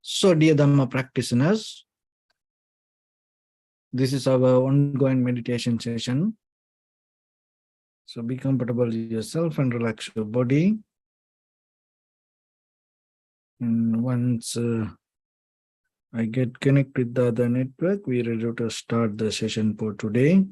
So, dear Dhamma practitioners, this is our ongoing meditation session. So, be comfortable with yourself and relax your body. And once I get connected with the other network, we are ready to start the session for today.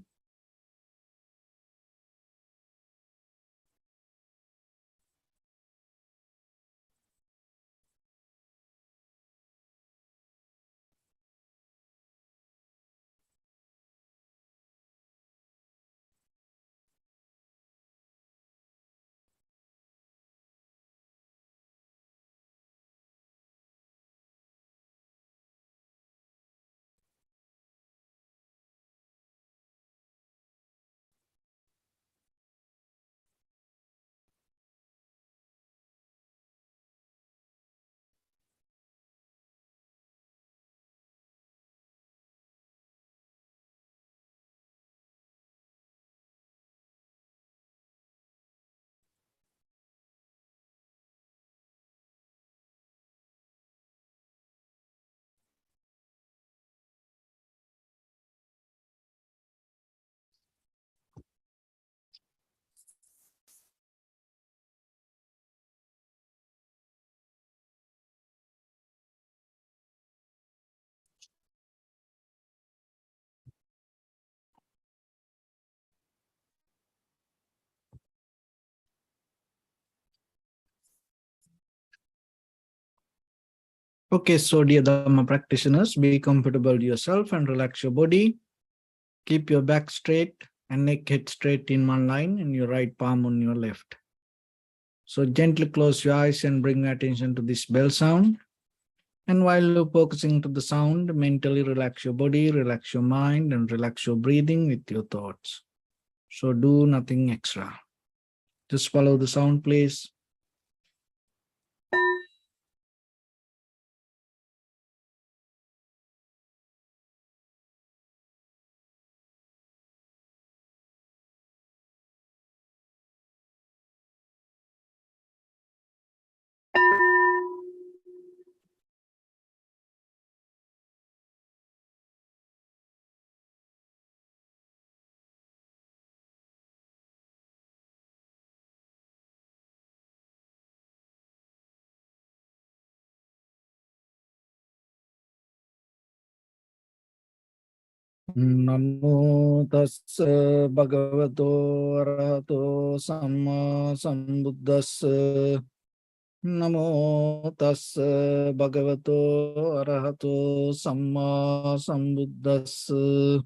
Okay, so dear Dhamma practitioners, be comfortable with yourself and relax your body. Keep your back straight and neck head straight in one line and your right palm on your left. So gently close your eyes and bring attention to this bell sound. And while you're focusing to the sound, mentally relax your body, relax your mind, and relax your breathing with your thoughts. So do nothing extra. Just follow the sound, please. Namo tassa bhagavato arahato samma sambuddhassa. Namo tassa bhagavato arahato samma sambuddhassa.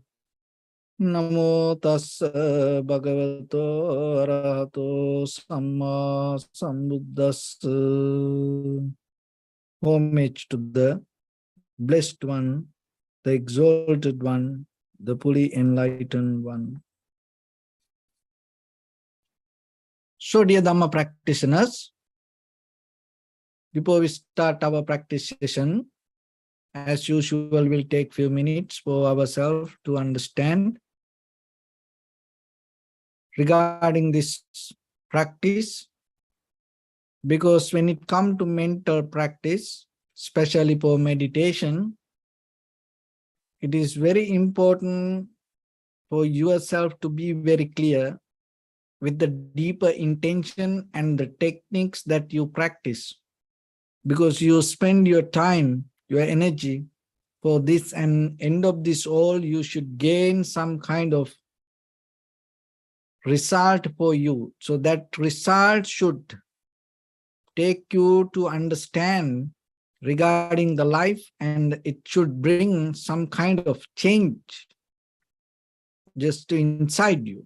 Namo tassa bhagavato arahato samma sambuddhassa. Homage to the blessed one, the exalted one, the fully enlightened one. So, dear Dhamma practitioners, before we start our practice session, as usual, we'll take few minutes for ourselves to understand regarding this practice, because when it comes to mental practice, especially for meditation, it is very important for yourself to be very clear with the deeper intention and the techniques that you practice, because you spend your time, your energy for this, and end of this all, you should gain some kind of result for you. So that result should take you to understand regarding the life, and it should bring some kind of change just inside you.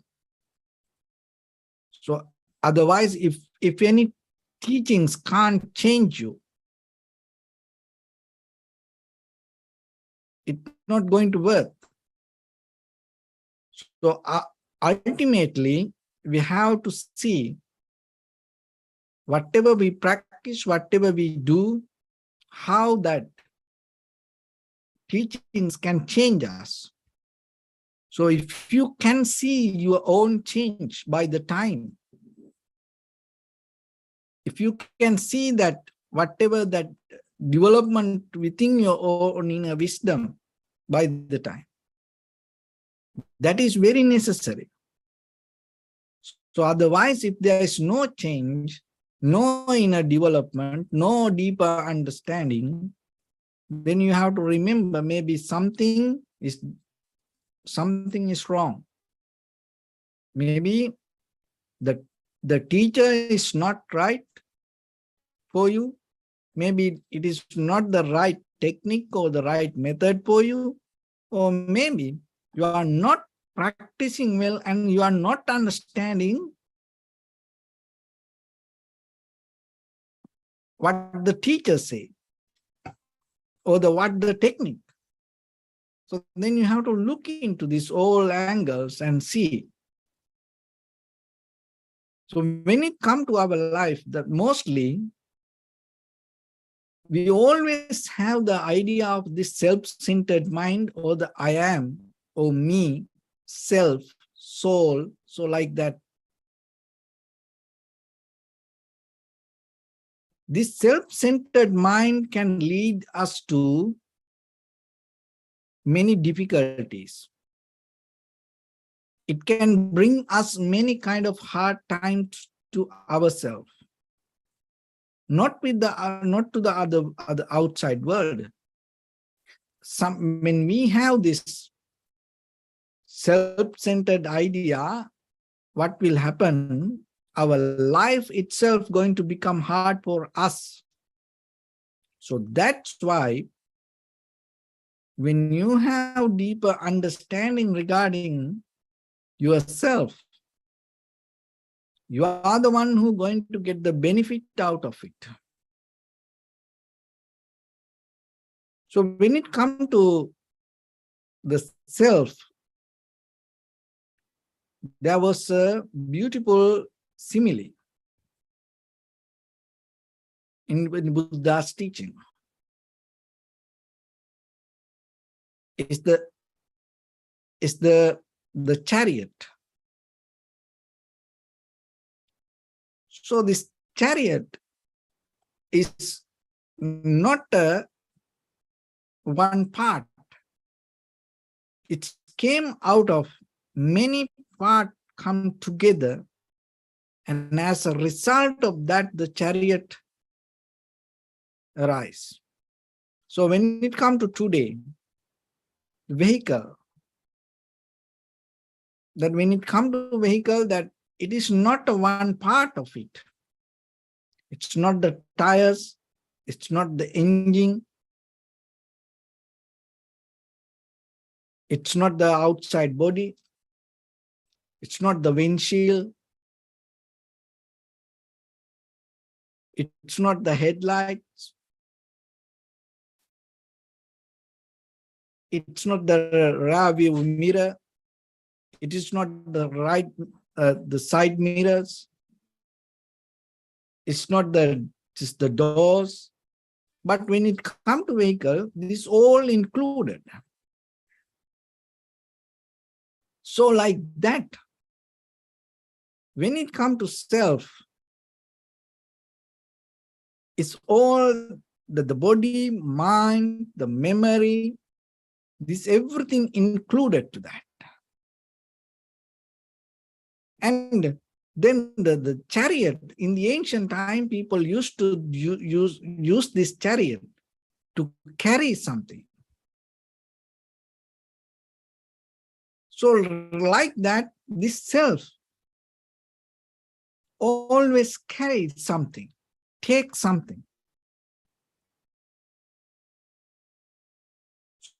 So otherwise, if any teachings can't change you, it's not going to work. So ultimately, we have to see whatever we practice, whatever we do, how that teachings can change us. So if you can see your own change by the time, if you can see that whatever that development within your own inner wisdom by the time. That is very necessary. So otherwise, if there is no change, no inner development, no deeper understanding, then you have to remember maybe something is wrong. Maybe the teacher is not right for you. Maybe it is not the right technique or the right method for you. Or maybe you are not practicing well and you are not understanding what the teacher say or what the technique. So then you have to look into these all angles and see. So when it comes to our life, that mostly we always have the idea of this self-centered mind or the I am or me, self, soul, so like that. This self-centered mind can lead us to many difficulties. It can bring us many kind of hard times to ourselves, not to the other outside world. When we have this self-centered idea, what will happen? Our life itself going to become hard for us. So that's why when you have deeper understanding regarding yourself, you are the one who going to get the benefit out of it. So when it comes to the self, there was a beautiful simile in Buddha's teaching. It's the chariot. So this chariot is not one part. It came out of many parts come together, and as a result of that, the chariot arise. So when it comes to today, vehicle, that when it comes to vehicle, that it is not a one part of it. It's not the tires, it's not the engine, it's not the outside body, it's not the windshield, it's not the headlights, it's not the rear view mirror, it is not the side mirrors, it's not just the doors. But when it comes to vehicle, this all included. So like that, when it comes to self, it's all the body, mind, the memory, this everything included to that. And then the chariot, in the ancient time, people used to use this chariot to carry something. So like that, this self always carries something, takes something.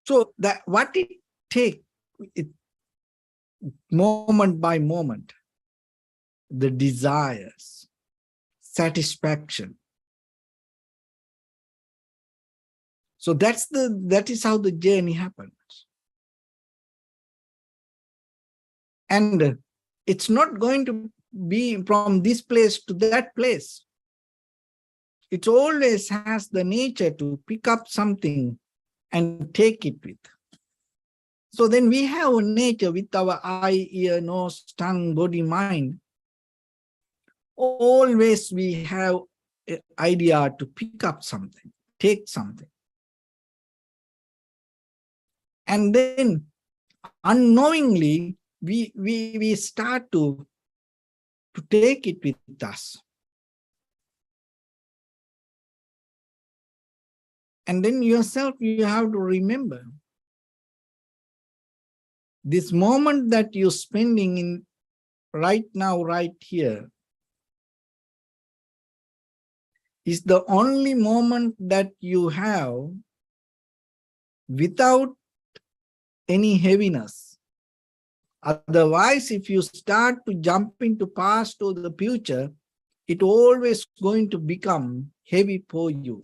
So that what it takes, moment by moment, the desires, satisfaction. So that is how the journey happens. And it's not going to be from this place to that place. It always has the nature to pick up something and take it with. So then we have a nature with our eye, ear, nose, tongue, body, mind. Always we have an idea to pick up something. take something. And then unknowingly, we start to take it with us. And then yourself, you have to remember this moment that you're spending in right now, right here, is the only moment that you have without any heaviness. Otherwise, if you start to jump into past or the future, it always going to become heavy for you.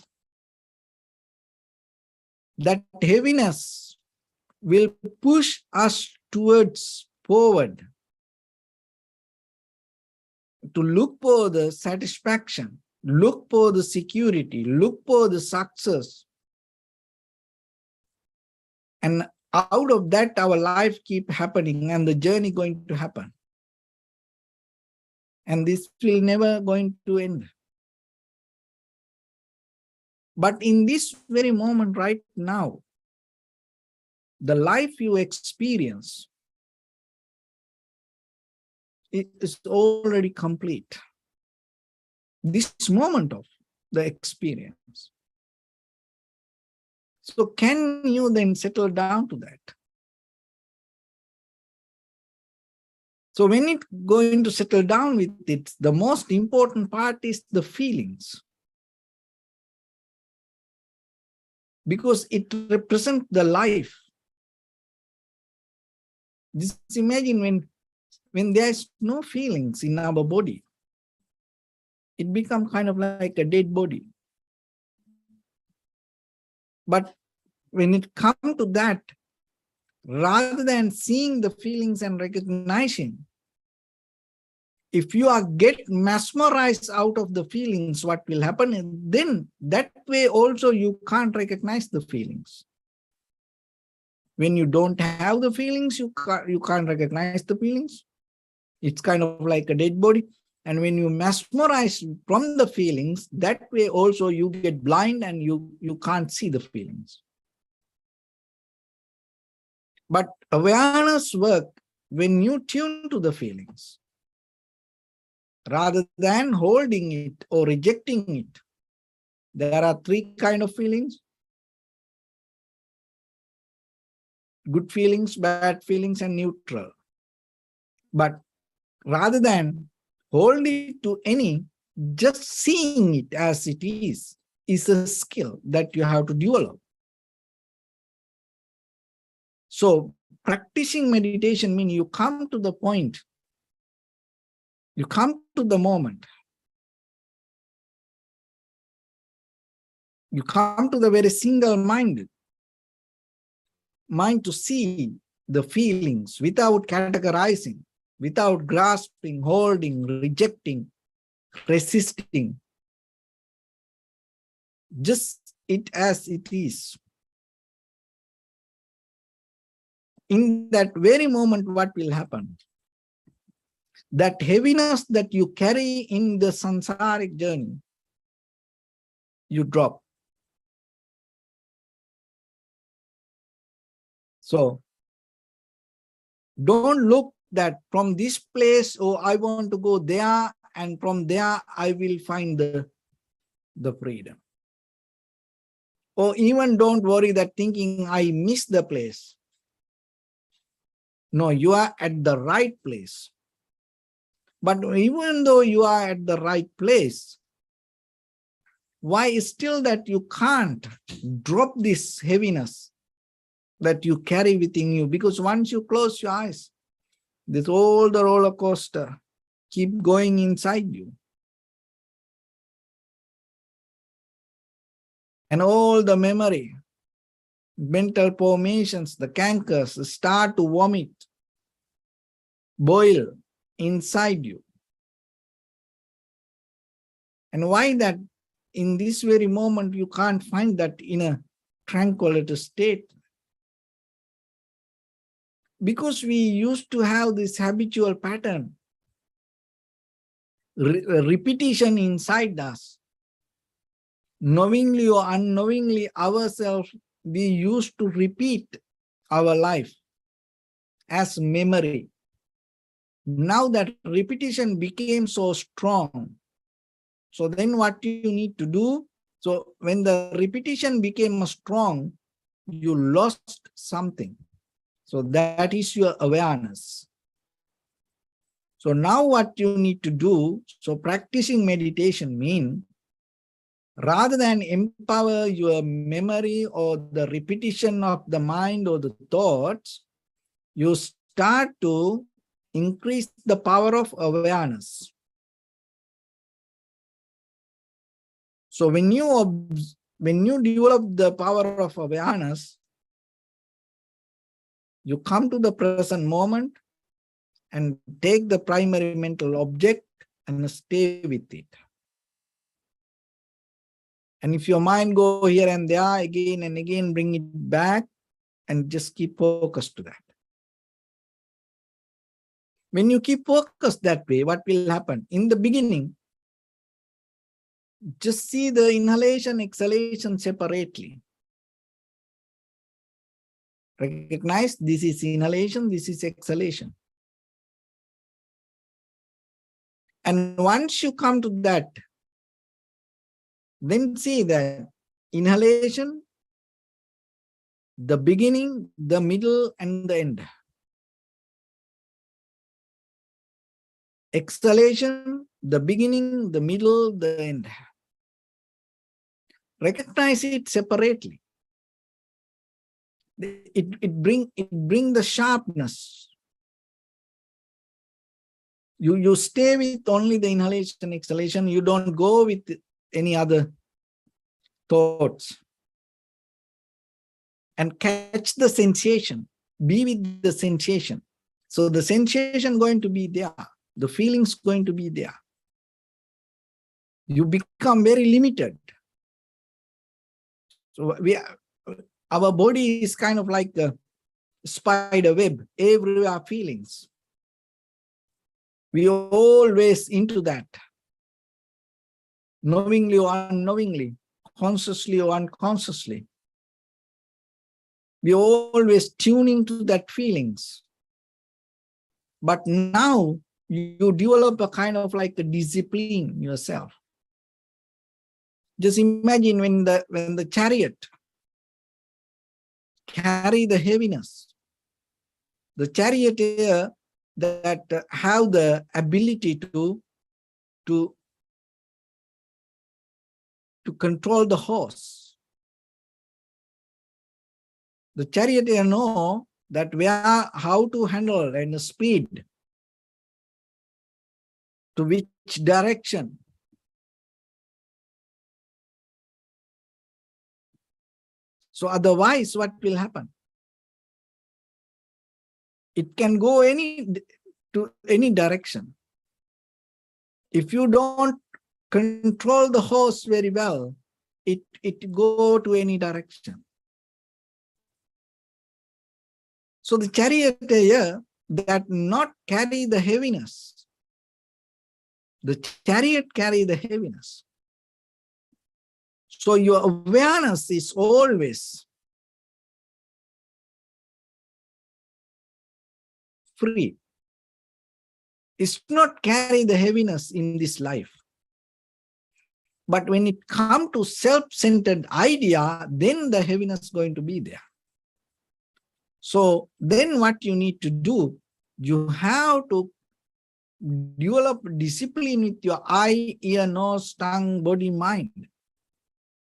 That heaviness will push us towards forward to look for the satisfaction, look for the security, look for the success. And out of that, our life keep happening and the journey going to happen. And this will never going to end. But in this very moment right now, the life you experience is already complete. This moment of the experience. So can you then settle down to that? So when it's going to settle down with it, the most important part is the feelings. Because it represents the life. Just imagine when there's no feelings in our body, it becomes kind of like a dead body. But when it comes to that, rather than seeing the feelings and recognizing, if you are get mesmerized out of the feelings, what will happen? And then that way also you can't recognize the feelings. When you don't have the feelings, you can't recognize the feelings. It's kind of like a dead body. And when you mesmerize from the feelings, that way also you get blind and you can't see the feelings. But awareness work when you tune to the feelings, rather than holding it or rejecting it. There are three kinds of feelings: good feelings, bad feelings, and neutral. But rather than hold it to any, just seeing it as it is a skill that you have to develop. So practicing meditation means you come to the point, you come to the moment, you come to the very single-minded mind to see the feelings without categorizing, without grasping, holding, rejecting, resisting. Just it as it is. In that very moment, what will happen? That heaviness that you carry in the samsaric journey, you drop. So don't look that from this place, oh, I want to go there, and from there I will find the freedom. Or even don't worry that thinking I miss the place. No, you are at the right place. But even though you are at the right place, why is still that you can't drop this heaviness that you carry within you? Because once you close your eyes, this all the roller coaster keep going inside you. And all the memory, mental formations, the cankers start to vomit, boil inside you. And why that in this very moment you can't find that in a tranquility state? Because we used to have this habitual pattern, repetition inside us. knowingly or unknowingly ourselves, we used to repeat our life as memory. Now that repetition became so strong. So then what you need to do? So when the repetition became strong, you lost something. So that is your awareness. So now what you need to do, so practicing meditation means rather than empower your memory or the repetition of the mind or the thoughts, you start to increase the power of awareness. So when you develop the power of awareness, you come to the present moment and take the primary mental object and stay with it. And if your mind go here and there again and again, bring it back and just keep focused to that. When you keep focused that way, what will happen? In the beginning, just see the inhalation, exhalation separately. Recognize this is inhalation, this is exhalation. And once you come to that, then see that inhalation, the beginning, the middle, and the end. Exhalation, the beginning, the middle, the end. Recognize it separately. It bring the sharpness. You stay with only the inhalation, exhalation. You don't go with any other thoughts. And catch the sensation. Be with the sensation. So the sensation going to be there. The feelings going to be there. You become very limited. So our body is kind of like a spider web. Everywhere feelings. We always into that. Knowingly or unknowingly, consciously or unconsciously. We always tuning to that feelings. But now you develop a kind of like a discipline yourself. Just imagine when the chariot carry the heaviness. The charioteer that have the ability to control the horse. The charioteer know that how to handle and the speed, to which direction. So otherwise, what will happen? It can go to any direction. If you don't control the horse very well, it go to any direction. So the charioteer that not carry the heaviness. The chariot carry the heaviness. So your awareness is always free. It's not carry the heaviness in this life. But when it comes to self-centered idea, then the heaviness is going to be there. So then what you need to do, you have to develop discipline with your eye, ear, nose, tongue, body, mind.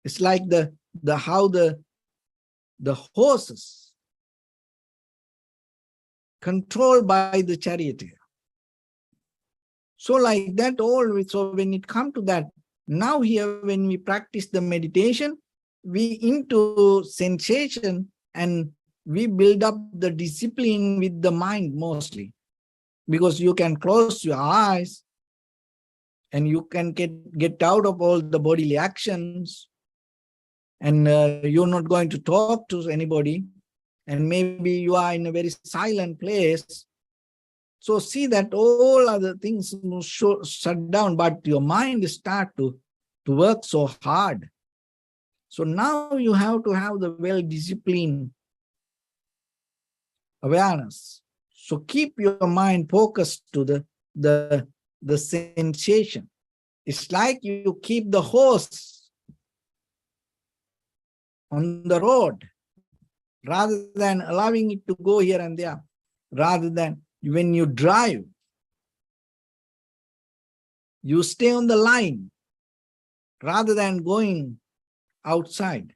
It's like how the horses controlled by the charioteer. So like that always, so when it comes to that, now here when we practice the meditation, we into sensation and we build up the discipline with the mind mostly. Because you can close your eyes and you can get out of all the bodily actions, and you're not going to talk to anybody, and maybe you are in a very silent place. So see that all other things shut down, but your mind start to work so hard. So now you have to have the well-disciplined awareness. So keep your mind focused to the sensation. It's like you keep the horse on the road rather than allowing it to go here and there. Rather than when you drive, you stay on the line rather than going outside.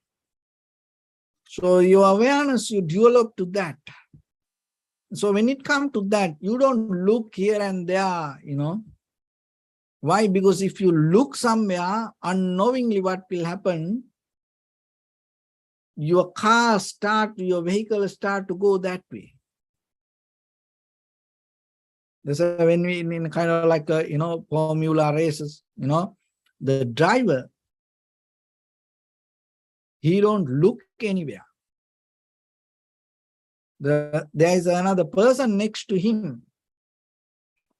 So your awareness, you develop to that. So when it comes to that, you don't look here and there, Why? Because if you look somewhere, unknowingly what will happen, your vehicle start to go that way. This is when we in kind of like formula races, the driver, he don't look anywhere. There is another person next to him.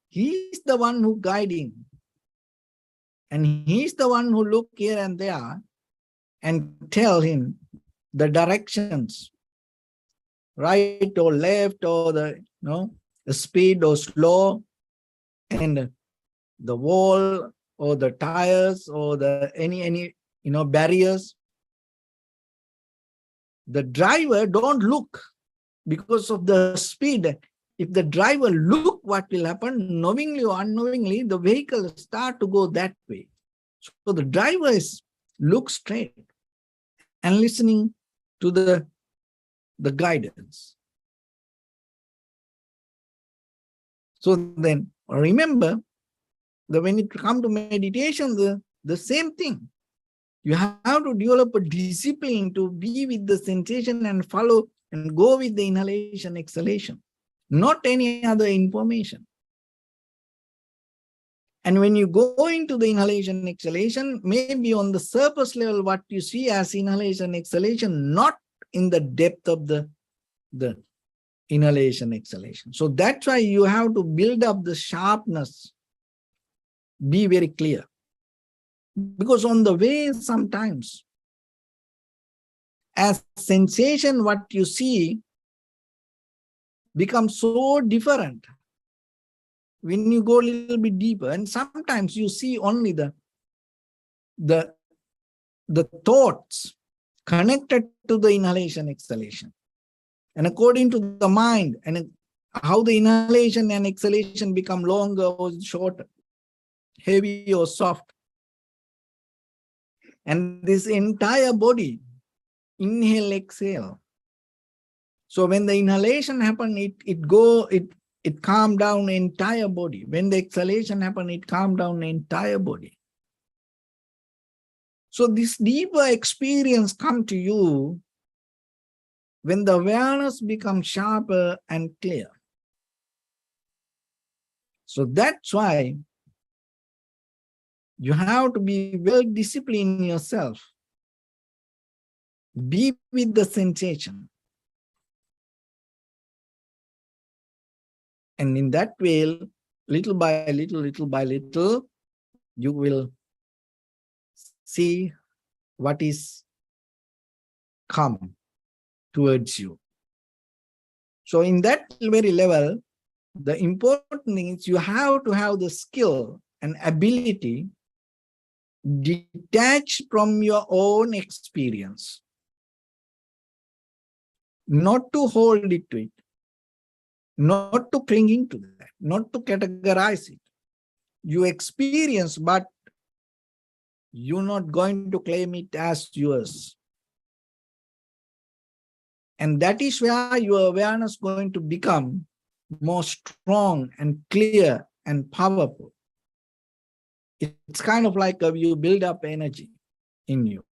He's the one who guiding. And he's the one who look here and there and tell him the directions, right or left, or the speed or slow, and the wall or the tires or the any barriers. The driver don't look because of the speed. If the driver look, what will happen? Knowingly or unknowingly, the vehicle start to go that way. So the driver look straight and listening to the guidance. So then remember that when it comes to meditation, the same thing. You have to develop a discipline to be with the sensation and follow and go with the inhalation, exhalation, not any other information. And when you go into the inhalation, exhalation, maybe on the surface level, what you see as inhalation, exhalation, not in the depth of the inhalation, exhalation. So that's why you have to build up the sharpness. Be very clear. Because on the way, sometimes, as sensation, what you see becomes so different when you go a little bit deeper. And sometimes you see only the thoughts connected to the inhalation, exhalation. And according to the mind, and how the inhalation and exhalation become longer or shorter, heavy or soft. And this entire body, inhale, exhale. So when the inhalation happen, it calm down the entire body. When the exhalation happen, it calm down the entire body. So this deeper experience come to you when the awareness becomes sharper and clear. So that's why you have to be well disciplined yourself. Be with the sensation. And in that way, little by little, you will see what is come towards you. So in that very level, the important thing is you have to have the skill and ability detached from your own experience. Not to hold it to it, not to clinging to that, not to categorize it. You experience, but you're not going to claim it as yours. And that is where your awareness is going to become more strong and clear and powerful. It's kind of like you build up energy in you.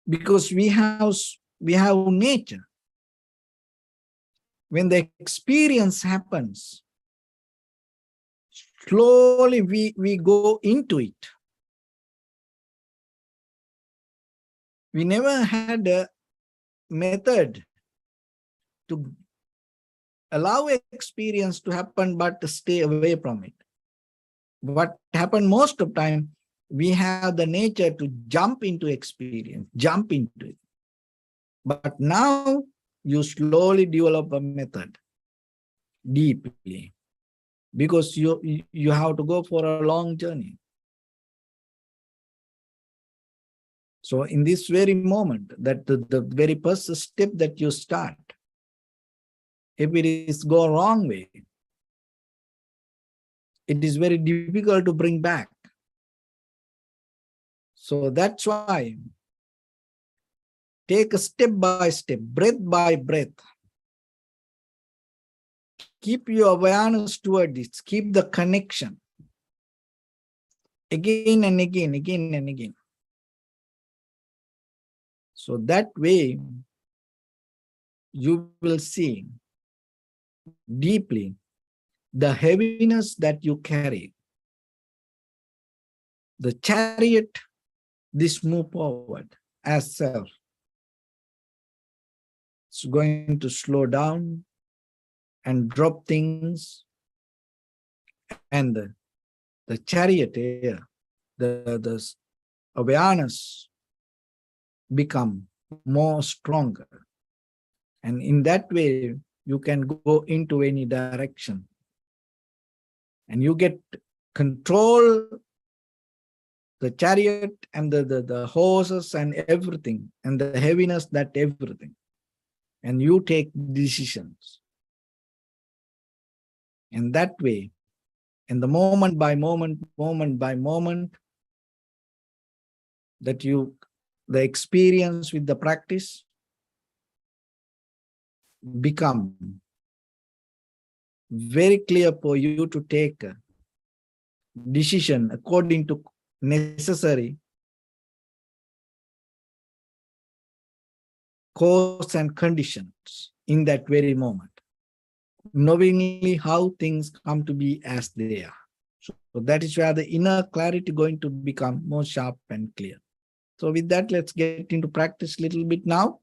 Because we have nature. When the experience happens, slowly we go into it. We never had a method to allow experience to happen, but to stay away from it. What happened most of the time, we have the nature to jump into experience, jump into it. But now you slowly develop a method deeply, because you have to go for a long journey. So in this very moment, that the very first step that you start, if it is go wrong way, it is very difficult to bring back. So that's why take a step by step, breath by breath. Keep your awareness toward this. Keep the connection. Again and again, again and again. So that way, you will see deeply the heaviness that you carry. The chariot, this move forward as self. It's going to slow down and drop things, and the chariot here, the awareness become more stronger. And in that way, you can go into any direction. And you get control the chariot and the horses and everything, and the heaviness, that everything. And you take decisions. And that way, and the moment by moment by moment, that you, the experience with the practice become very clear for you to take a decision according to necessary cause and conditions in that very moment, knowingly how things come to be as they are. So that is where the inner clarity going to become more sharp and clear. So with that, let's get into practice a little bit now.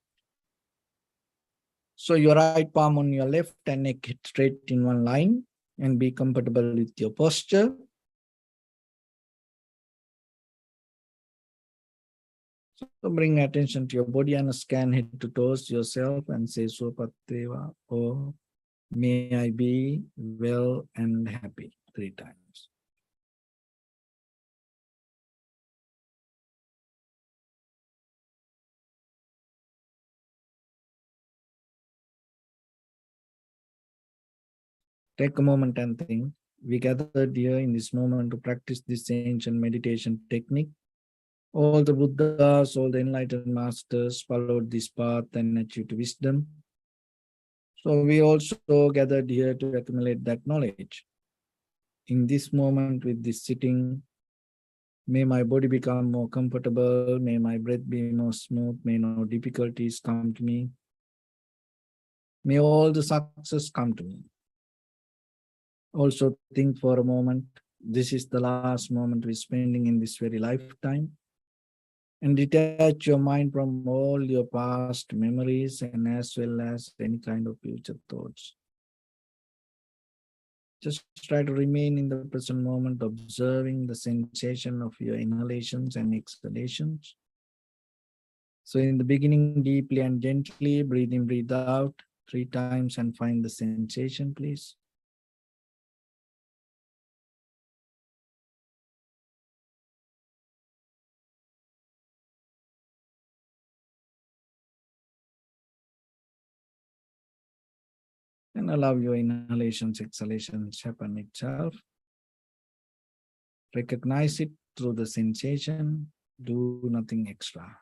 So your right palm on your left and neck straight in one line, and be comfortable with your posture. So bring attention to your body and scan head to toes yourself and say Swapatteva, or may I be well and happy 3 times. Take a moment and think. We gathered here in this moment to practice this ancient meditation technique. All the Buddhas, all the enlightened masters followed this path and achieved wisdom. So we also gathered here to accumulate that knowledge. In this moment with this sitting, may my body become more comfortable, may my breath be more smooth, may no difficulties come to me. May all the success come to me. Also think for a moment, this is the last moment we're spending in this very lifetime. And detach your mind from all your past memories and as well as any kind of future thoughts. Just try to remain in the present moment, observing the sensation of your inhalations and exhalations. So in the beginning, deeply and gently, breathe in, breathe out 3 times and find the sensation, please. And allow your inhalations, exhalations happen itself. Recognize it through the sensation. Do nothing extra.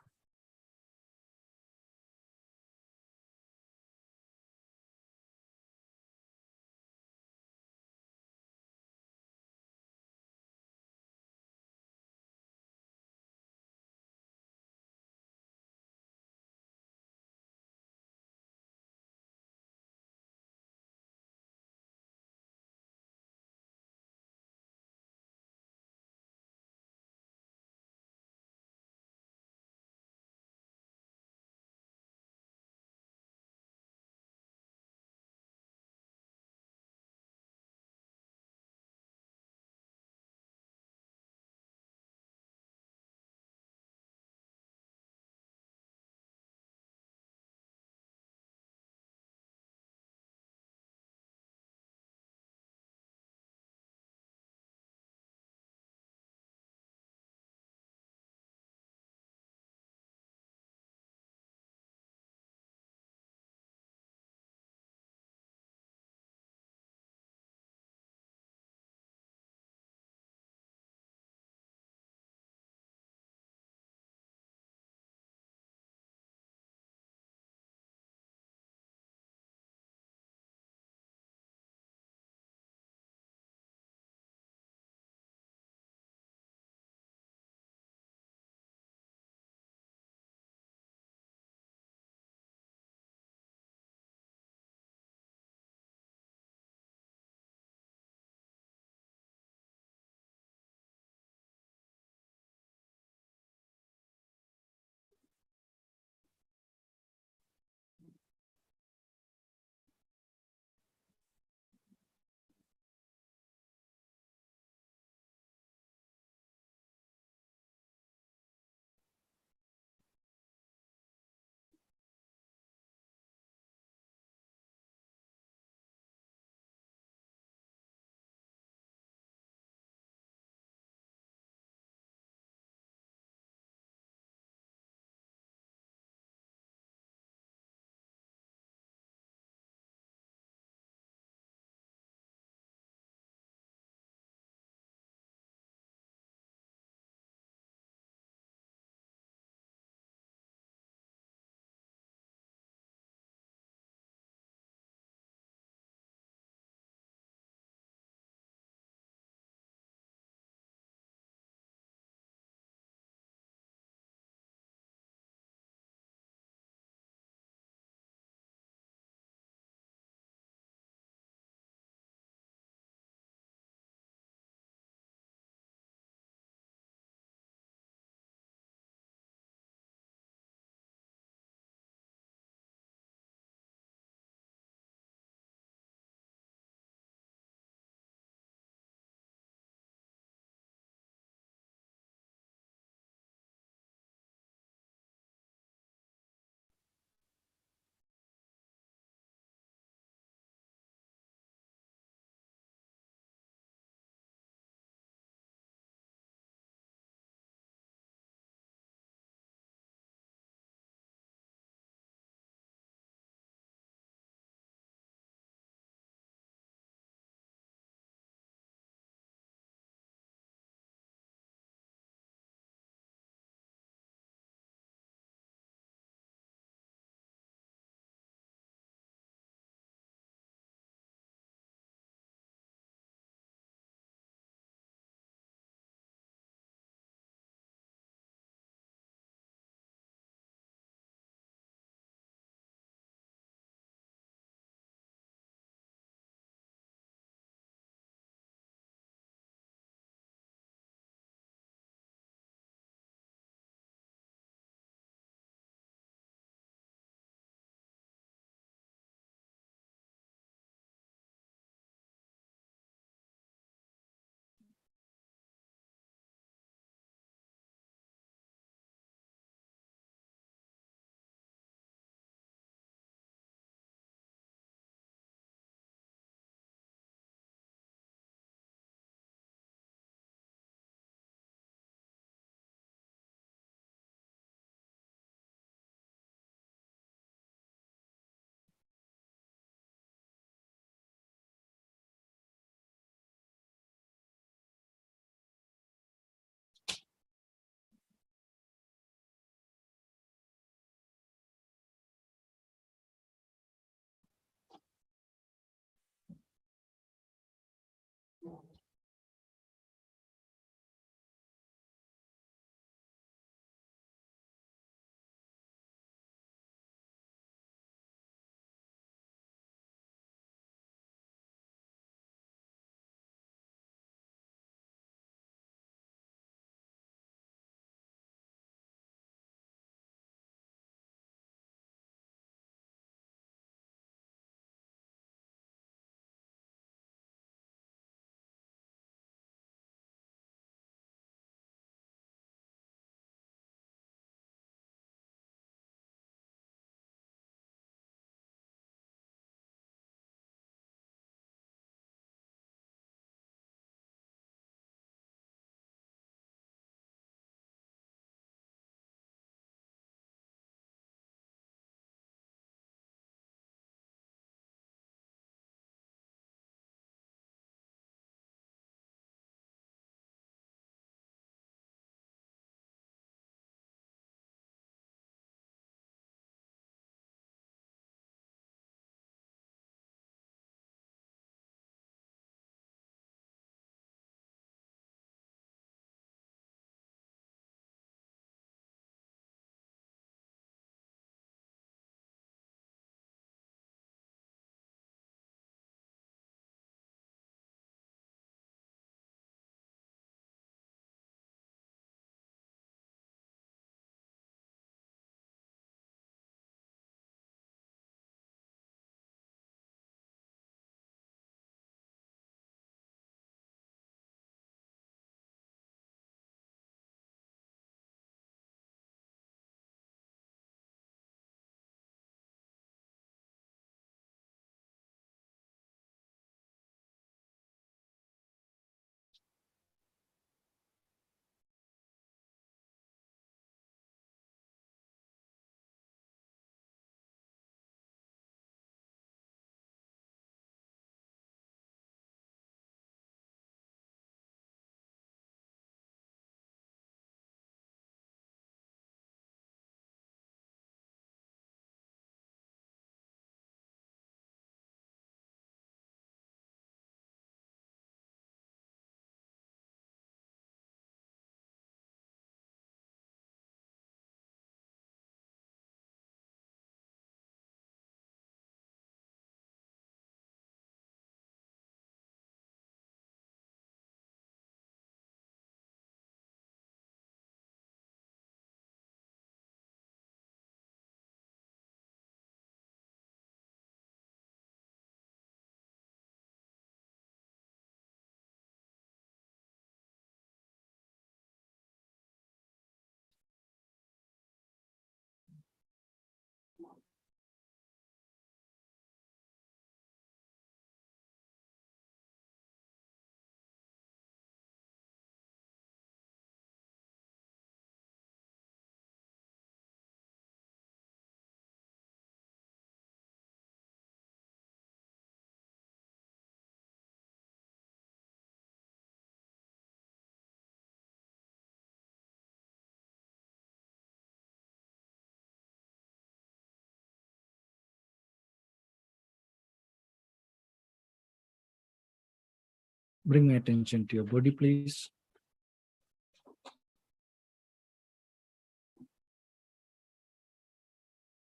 Bring attention to your body, please.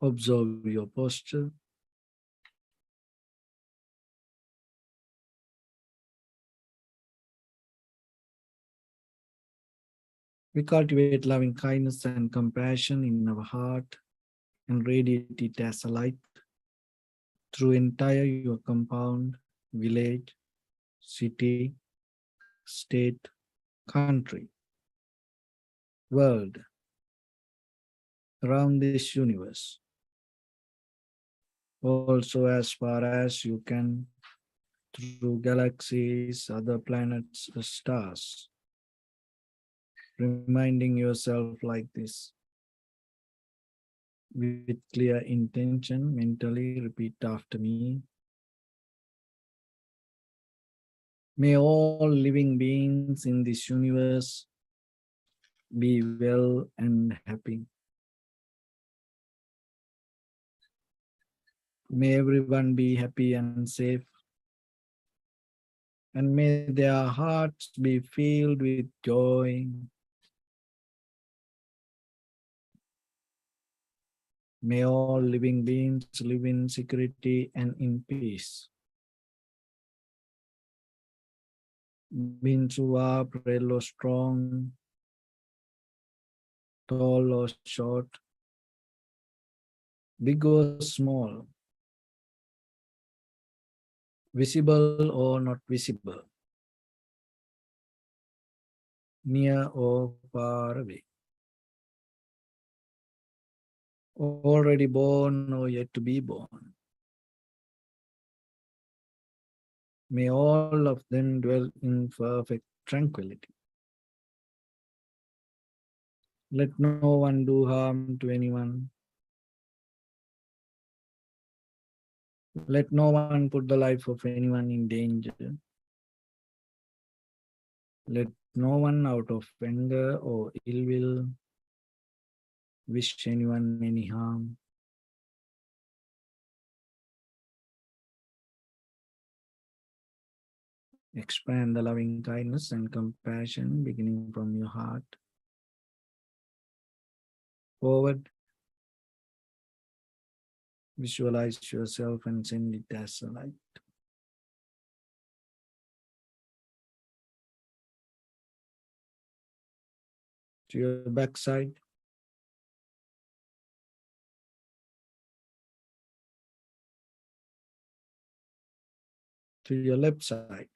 Observe your posture. We cultivate loving kindness and compassion in our heart and radiate it as a light through entire your compound, village, city, state, country, world, around this universe. Also, as far as you can, through galaxies, other planets, stars, reminding yourself like this. With clear intention, mentally repeat after me. May all living beings in this universe be well and happy. May everyone be happy and safe. And may their hearts be filled with joy. May all living beings live in security and in peace. Beings who are frail or strong, tall or short, big or small, visible or not visible, near or far away, already born or yet to be born. May all of them dwell in perfect tranquility. Let no one do harm to anyone. Let no one put the life of anyone in danger. Let no one out of anger or ill will wish anyone any harm. Expand the loving kindness and compassion beginning from your heart forward. Visualize yourself and send it as a light. To your backside, to your left side,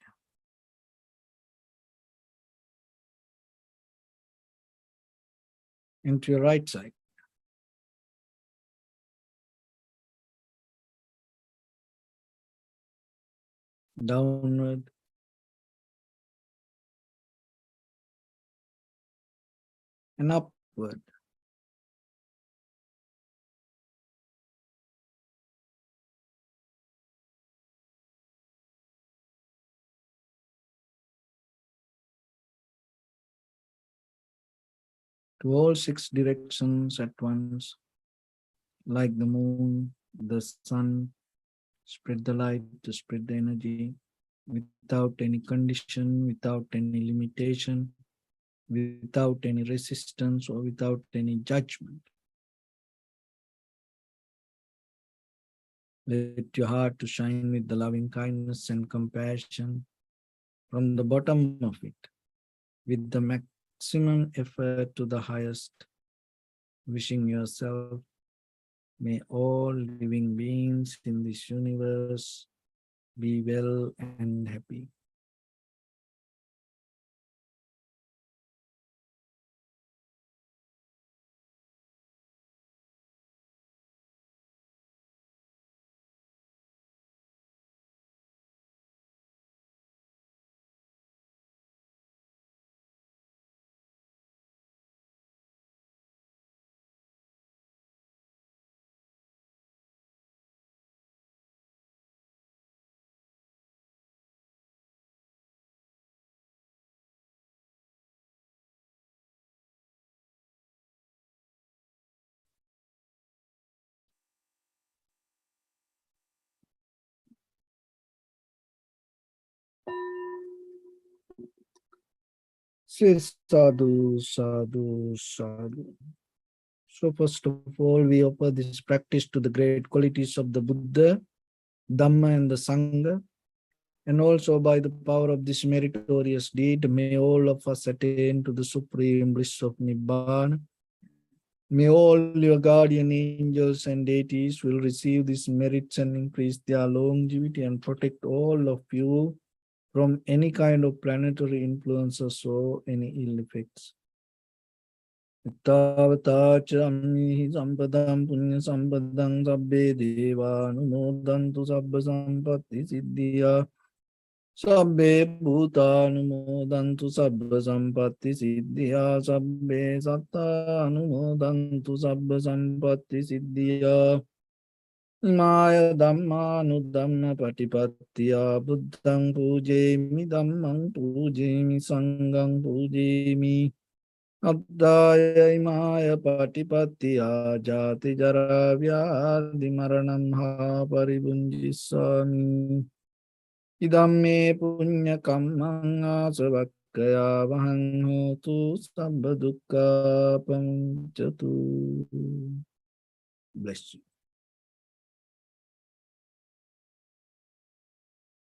and to your right side. Downward, and upward. To all six directions at once, like the moon, the sun, spread the light to spread the energy without any condition, without any limitation, without any resistance, or without any judgment. Let your heart to shine with the loving kindness and compassion from the bottom of it, with the maximum effort to the highest, wishing yourself, may all living beings in this universe be well and happy. Say sadhu, sadhu, sadhu. So first of all, we offer this practice to the great qualities of the Buddha, Dhamma and the Sangha. And also by the power of this meritorious deed, may all of us attain to the supreme bliss of Nibbana. May all your guardian angels and deities will receive these merits and increase their longevity and protect all of you from any kind of planetary influences or any ill effects. Tavatacha sampadam punya sampadam sabbe deva numodantu sabba sampatti siddhya sabbe bhuta numodantu sabba sampatti siddhya sabbe satta numodantu sabba sampatti siddhya Imaya dhamma nudhamma patipattiya buddhang pujemi dhammang pujemi sanghang pujemi Abdaya imaya patipattiya jati jara vyadhi maranam ha paribunjisami Idamme punya kammang asavakkaya vahang hotu sabba dukkha pamuncatu. Bless you.